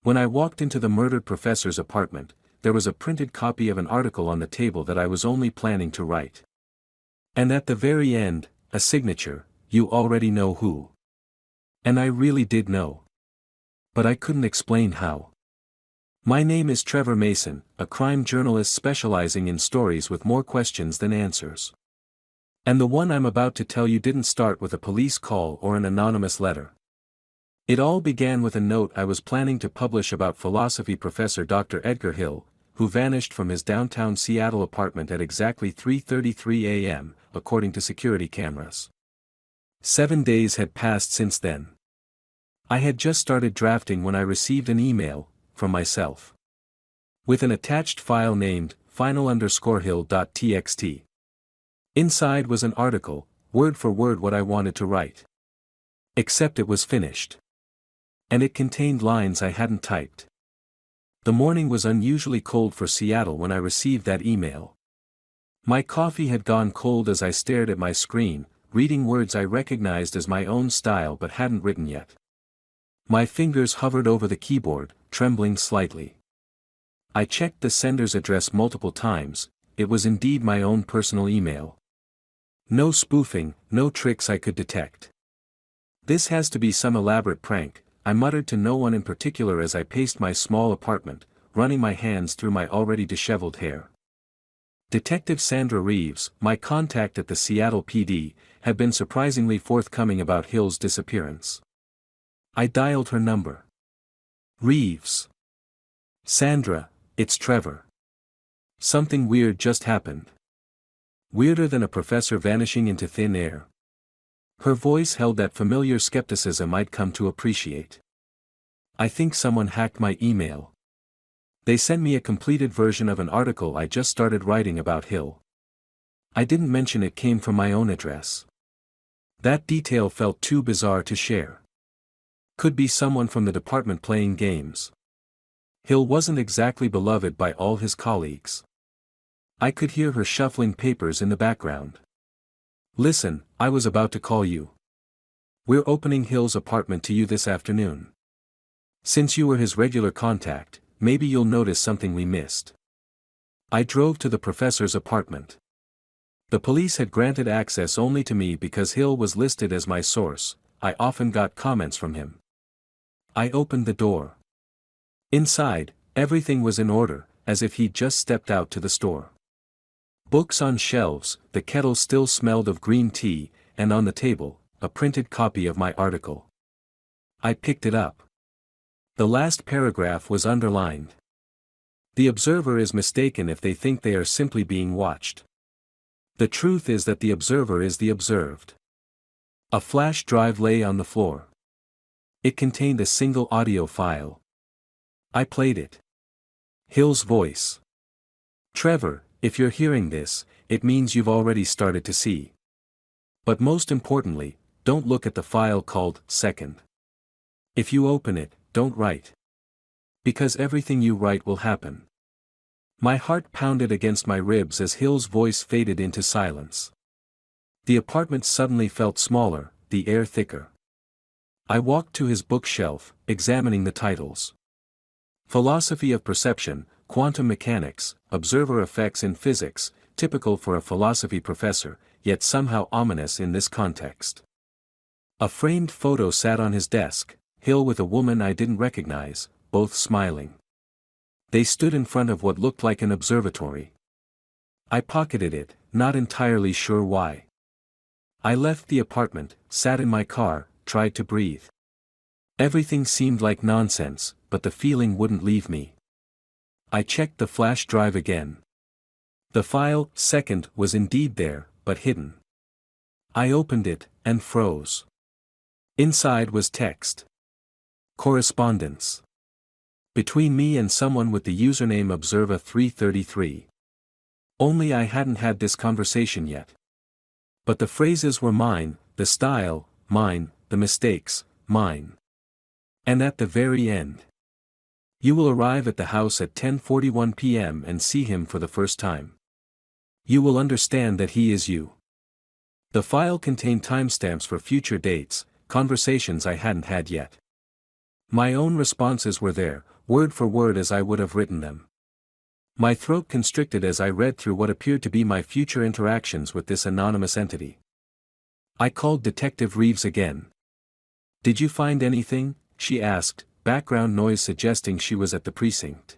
When I walked into the murdered professor's apartment, there was a printed copy of an article on the table that I was only planning to write. And at the very end, a signature, "You already know who." And I really did know. But I couldn't explain how. My name is Trevor Mason, a crime journalist specializing in stories with more questions than answers. And the one I'm about to tell you didn't start with a police call or an anonymous letter. It all began with a note I was planning to publish about philosophy professor Dr. Edgar Hill, who vanished from his downtown Seattle apartment at exactly 3:33 a.m., according to security cameras. 7 days had passed since then. I had just started drafting when I received an email, from myself, with an attached file named final_hill.txt. Inside was an article, word for word what I wanted to write. Except it was finished. And it contained lines I hadn't typed. The morning was unusually cold for Seattle when I received that email. My coffee had gone cold as I stared at my screen, reading words I recognized as my own style but hadn't written yet. My fingers hovered over the keyboard, trembling slightly. I checked the sender's address multiple times. It was indeed my own personal email. No spoofing, no tricks I could detect. This has to be some elaborate prank, I muttered to no one in particular as I paced my small apartment, running my hands through my already disheveled hair. Detective Sandra Reeves, my contact at the Seattle PD, had been surprisingly forthcoming about Hill's disappearance. I dialed her number. "Reeves. Sandra, it's Trevor. Something weird just happened." Weirder than a professor vanishing into thin air. Her voice held that familiar skepticism I'd come to appreciate. "I think someone hacked my email. They sent me a completed version of an article I just started writing about Hill. I didn't mention it came from my own address. That detail felt too bizarre to share. Could be someone from the department playing games. Hill wasn't exactly beloved by all his colleagues. I could hear her shuffling papers in the background. "Listen, I was about to call you. We're opening Hill's apartment to you this afternoon. Since you were his regular contact, maybe you'll notice something we missed." I drove to the professor's apartment. The police had granted access only to me because Hill was listed as my source. I often got comments from him. I opened the door. Inside, everything was in order, as if he'd just stepped out to the store. Books on shelves, the kettle still smelled of green tea, and on the table, a printed copy of my article. I picked it up. The last paragraph was underlined. "The observer is mistaken if they think they are simply being watched. The truth is that the observer is the observed." A flash drive lay on the floor. It contained a single audio file. I played it. Hill's voice. "Trevor, if you're hearing this, it means you've already started to see. But most importantly, don't look at the file called Second. If you open it, don't write. Because everything you write will happen." My heart pounded against my ribs as Hill's voice faded into silence. The apartment suddenly felt smaller, the air thicker. I walked to his bookshelf, examining the titles. Philosophy of Perception, Quantum Mechanics, Observer Effects in Physics, typical for a philosophy professor, yet somehow ominous in this context. A framed photo sat on his desk, Hill with a woman I didn't recognize, both smiling. They stood in front of what looked like an observatory. I pocketed it, not entirely sure why. I left the apartment, sat in my car, tried to breathe. Everything seemed like nonsense, but the feeling wouldn't leave me. I checked the flash drive again. The file, Second, was indeed there, but hidden. I opened it, and froze. Inside was text. Correspondence. Between me and someone with the username Observer333. Only I hadn't had this conversation yet. But the phrases were mine, the style, mine, the mistakes, mine. And at the very end. "You will arrive at the house at 10:41 p.m. and see him for the first time. You will understand that he is you." The file contained timestamps for future dates, conversations I hadn't had yet. My own responses were there, word for word as I would have written them. My throat constricted as I read through what appeared to be my future interactions with this anonymous entity. I called Detective Reeves again. "Did you find anything?" she asked, background noise suggesting she was at the precinct.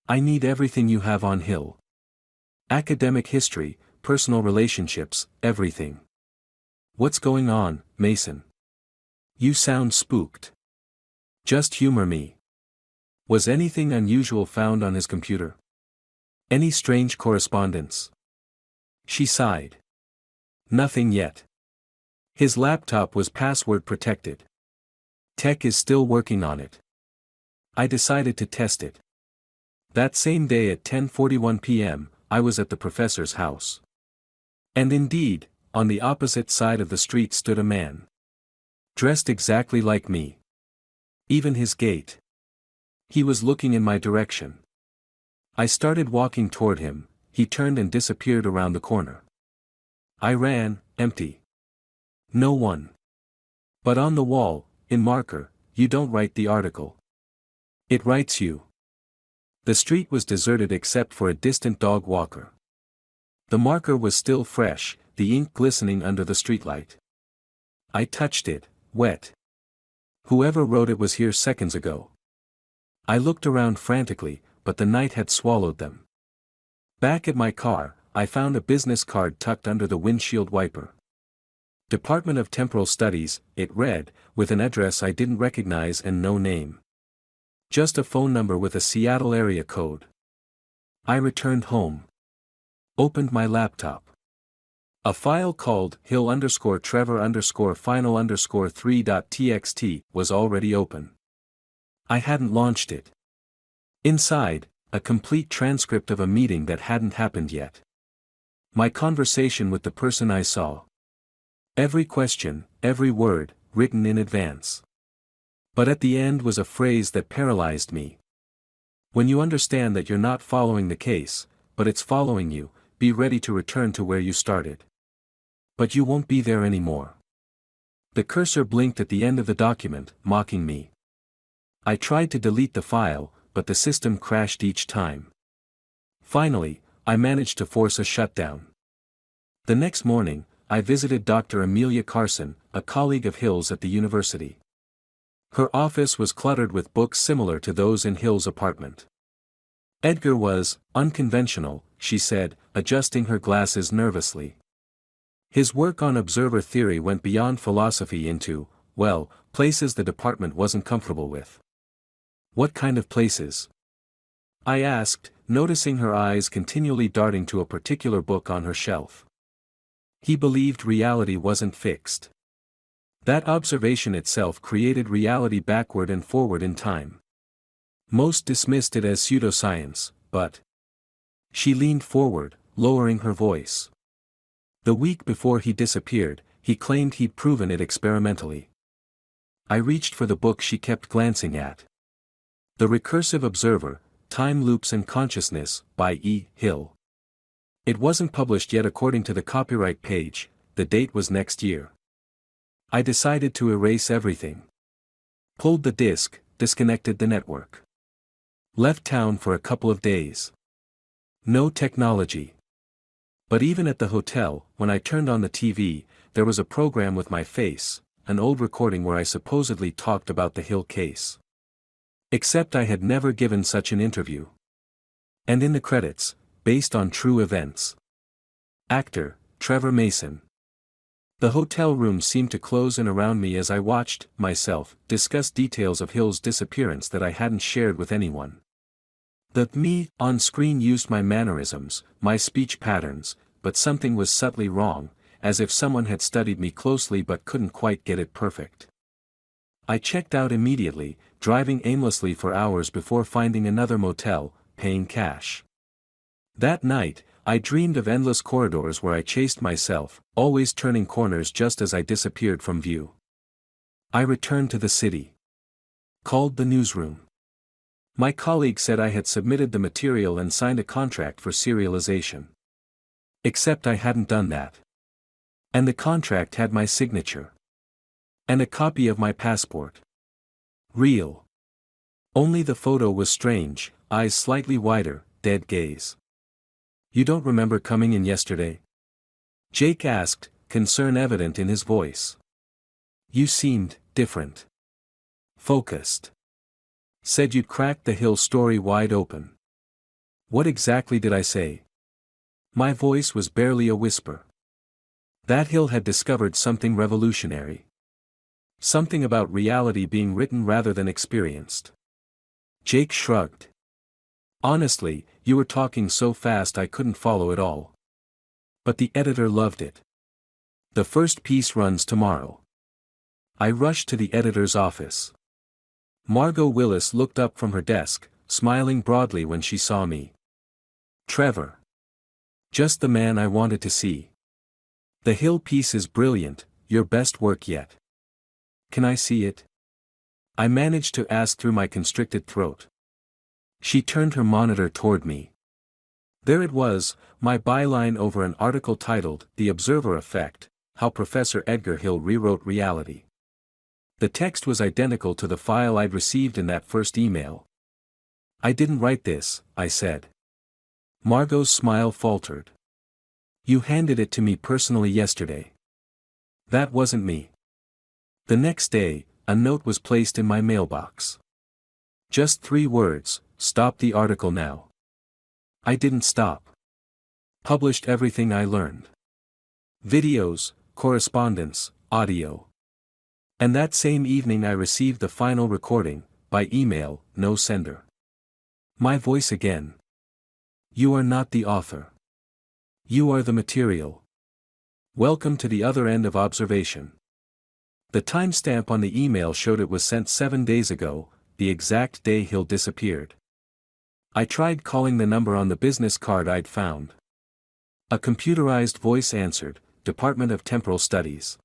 "I need everything you have on Hill. Academic history, personal relationships, everything." "What's going on, Mason? You sound spooked." "Just humor me. Was anything unusual found on his computer? Any strange correspondence?" She sighed. "Nothing yet. His laptop was password protected. Tech is still working on it. I decided to test it." That same day at 10:41 p.m., I was at the professor's house. And indeed, on the opposite side of the street stood a man. Dressed exactly like me. Even his gait. He was looking in my direction. I started walking toward him, he turned and disappeared around the corner. I ran, empty. No one. But on the wall, in marker, "You don't write the article. It writes you." The street was deserted except for a distant dog walker. The marker was still fresh, the ink glistening under the streetlight. I touched it, wet. Whoever wrote it was here seconds ago. I looked around frantically, but the night had swallowed them. Back at my car, I found a business card tucked under the windshield wiper. Department of Temporal Studies, it read, with an address I didn't recognize and no name. Just a phone number with a Seattle area code. I returned home. Opened my laptop. A file called Hill_Trevor_final_3.txt was already open. I hadn't launched it. Inside, a complete transcript of a meeting that hadn't happened yet. My conversation with the person I saw. Every question, every word, written in advance. But at the end was a phrase that paralyzed me. "When you understand that you're not following the case, but it's following you, be ready to return to where you started. But you won't be there anymore." The cursor blinked at the end of the document, mocking me. I tried to delete the file, but the system crashed each time. Finally, I managed to force a shutdown. The next morning, I visited Dr. Amelia Carson, a colleague of Hill's at the university. Her office was cluttered with books similar to those in Hill's apartment. Edgar was unconventional, she said, adjusting her glasses nervously. His work on observer theory went beyond philosophy into, well, places the department wasn't comfortable with. "What kind of places?" I asked, noticing her eyes continually darting to a particular book on her shelf. "He believed reality wasn't fixed. That observation itself created reality backward and forward in time. Most dismissed it as pseudoscience, but..." She leaned forward, lowering her voice. "The week before he disappeared, he claimed he'd proven it experimentally." I reached for the book she kept glancing at. The Recursive Observer, Time Loops and Consciousness, by E. Hill. It wasn't published yet according to the copyright page, the date was next year. I decided to erase everything. Pulled the disk, disconnected the network. Left town for a couple of days. No technology. But even at the hotel, when I turned on the TV, there was a program with my face, an old recording where I supposedly talked about the Hill case. Except I had never given such an interview. And in the credits, based on true events. Actor, Trevor Mason. The hotel room seemed to close in around me as I watched myself discuss details of Hill's disappearance that I hadn't shared with anyone. The me on screen used my mannerisms, my speech patterns, but something was subtly wrong, as if someone had studied me closely but couldn't quite get it perfect. I checked out immediately, driving aimlessly for hours before finding another motel, paying cash. That night, I dreamed of endless corridors where I chased myself, always turning corners just as I disappeared from view. I returned to the city. Called the newsroom. My colleague said I had submitted the material and signed a contract for serialization. Except I hadn't done that. And the contract had my signature. And a copy of my passport. Real. Only the photo was strange, eyes slightly wider, dead gaze. You don't remember coming in yesterday? Jake asked, concern evident in his voice. You seemed different. Focused. Said you'd cracked the Hill story wide open. What exactly did I say? My voice was barely a whisper. That Hill had discovered something revolutionary. Something about reality being written rather than experienced. Jake shrugged. Honestly, you were talking so fast I couldn't follow it all. But the editor loved it. The first piece runs tomorrow. I rushed to the editor's office. Margot Willis looked up from her desk, smiling broadly when she saw me. Trevor. Just the man I wanted to see. The Hill piece is brilliant, your best work yet. Can I see it? I managed to ask through my constricted throat. She turned her monitor toward me. There it was, my byline over an article titled, The Observer Effect, How Professor Edgar Hill Rewrote Reality. The text was identical to the file I'd received in that first email. I didn't write this, I said. Margot's smile faltered. You handed it to me personally yesterday. That wasn't me. The next day, a note was placed in my mailbox. Just 3 words, stop the article now. I didn't stop. Published everything I learned. Videos, correspondence, audio. And that same evening I received the final recording, by email, no sender. My voice again. You are not the author. You are the material. Welcome to the other end of observation. The timestamp on the email showed it was sent 7 days ago, the exact day Hill disappeared. I tried calling the number on the business card I'd found. A computerized voice answered, Department of Temporal Studies.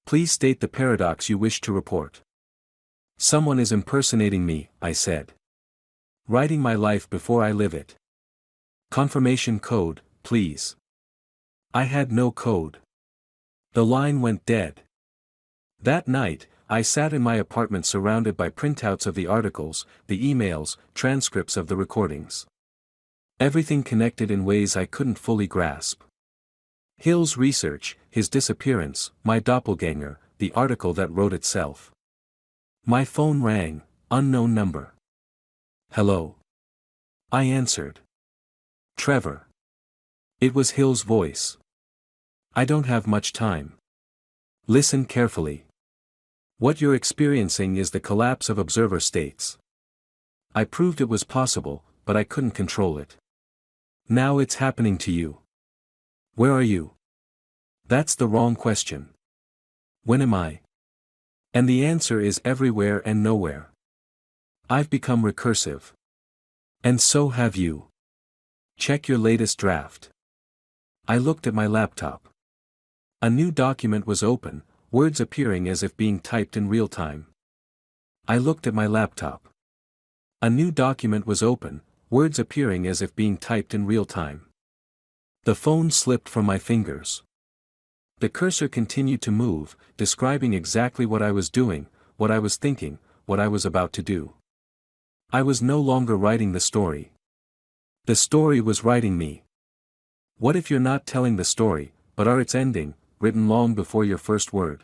Please state the paradox you wish to report. Someone is impersonating me, I said. Writing my life before I live it. Confirmation code, please. I had no code. The line went dead. That night, I sat in my apartment surrounded by printouts of the articles, the emails, transcripts of the recordings. Everything connected in ways I couldn't fully grasp. Hill's research, his disappearance, my doppelganger, the article that wrote itself. My phone rang, unknown number. Hello. I answered. Trevor. It was Hill's voice. I don't have much time. Listen carefully. What you're experiencing is the collapse of observer states. I proved it was possible, but I couldn't control it. Now it's happening to you. Where are you? That's the wrong question. When am I? And the answer is everywhere and nowhere. I've become recursive. And so have you. Check your latest draft. I looked at my laptop. A new document was open, words appearing as if being typed in real time. I looked at my laptop. A new document was open, words appearing as if being typed in real time. The phone slipped from my fingers. The cursor continued to move, describing exactly what I was doing, what I was thinking, what I was about to do. I was no longer writing the story. The story was writing me. What if you're not telling the story, but are its ending, written long before your first word?